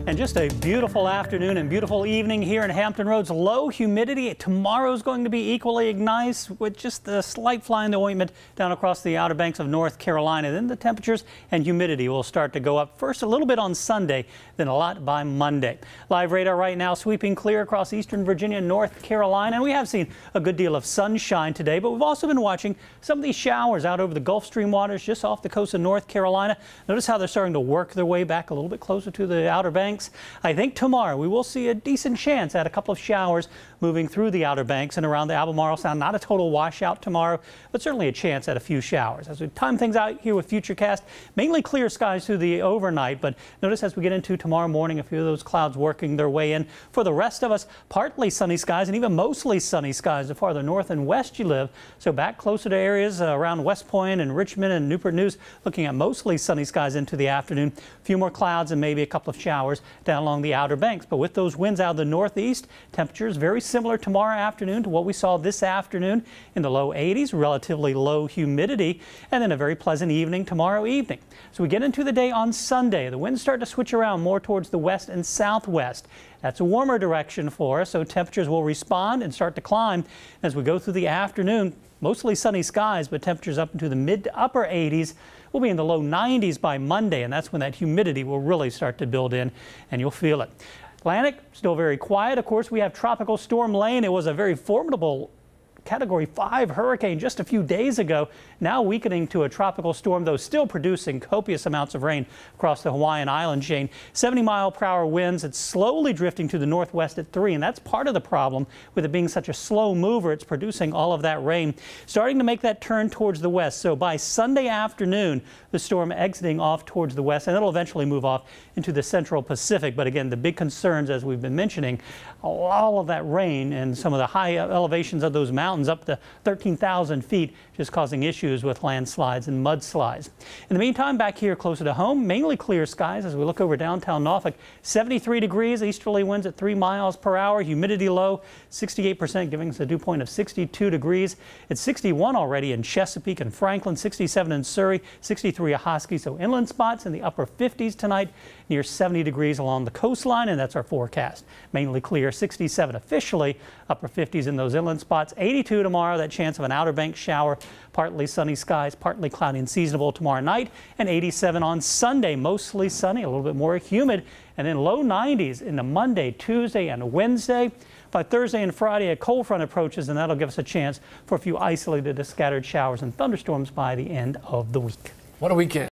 And just a beautiful afternoon and beautiful evening here in Hampton Roads. Low humidity. Tomorrow's going to be equally nice with just a slight fly in the ointment down across the Outer Banks of North Carolina. Then the temperatures and humidity will start to go up first a little bit on Sunday, then a lot by Monday. Live radar right now sweeping clear across eastern Virginia and North Carolina. And we have seen a good deal of sunshine today, but we've also been watching some of these showers out over the Gulf Stream waters just off the coast of North Carolina. Notice how they're starting to work their way back a little bit closer to the Outer Banks. I think tomorrow we will see a decent chance at a couple of showers moving through the Outer Banks and around the Albemarle Sound. Not a total washout tomorrow, but certainly a chance at a few showers. As we time things out here with Futurecast, mainly clear skies through the overnight, but notice as we get into tomorrow morning, a few of those clouds working their way in. For the rest of us, partly sunny skies and even mostly sunny skies the farther north and west you live. So back closer to areas around West Point and Richmond and Newport News, looking at mostly sunny skies into the afternoon. A few more clouds and maybe a couple of showers down along the Outer Banks. But with those winds out of the northeast, temperatures very similar tomorrow afternoon to what we saw this afternoon in the low 80s, relatively low humidity, and then a very pleasant evening tomorrow evening. So we get into the day on Sunday. The winds start to switch around more towards the west and southwest. That's a warmer direction for us, so temperatures will respond and start to climb as we go through the afternoon. Mostly sunny skies, but temperatures up into the mid to upper 80s. We'll be in the low 90s by Monday, and that's when that humidity will really start to build in, and you'll feel it. Atlantic, still very quiet. Of course, we have Tropical Storm Lane. It was a very formidable Category 5 hurricane just a few days ago, now weakening to a tropical storm, though still producing copious amounts of rain across the Hawaiian island chain. 70-mile-per-hour winds. It's slowly drifting to the northwest at 3, and that's part of the problem with it being such a slow mover. It's producing all of that rain, starting to make that turn towards the west. So by Sunday afternoon, the storm exiting off towards the west, and it'll eventually move off into the central Pacific. But again, the big concerns, as we've been mentioning, all of that rain and some of the high elevations of those mountains up to 13,000 feet, just causing issues with landslides and mudslides. In the meantime, back here closer to home, mainly clear skies as we look over downtown Norfolk. 73 degrees, easterly winds at 3 miles per hour, humidity low, 68%, giving us a dew point of 62 degrees. It's 61 already in Chesapeake and Franklin, 67 in Surrey, 63 at Hosky. So inland spots in the upper 50s tonight, near 70 degrees along the coastline, and that's our forecast. Mainly clear, 67 officially, upper 50s in those inland spots. 82 tomorrow, that chance of an Outer Banks shower, partly sunny skies, partly cloudy and seasonable tomorrow night, and 87 on Sunday, mostly sunny, a little bit more humid, and then low 90s into Monday, Tuesday, and Wednesday. By Thursday and Friday, a cold front approaches, and that'll give us a chance for a few isolated scattered showers and thunderstorms by the end of the week. What a weekend.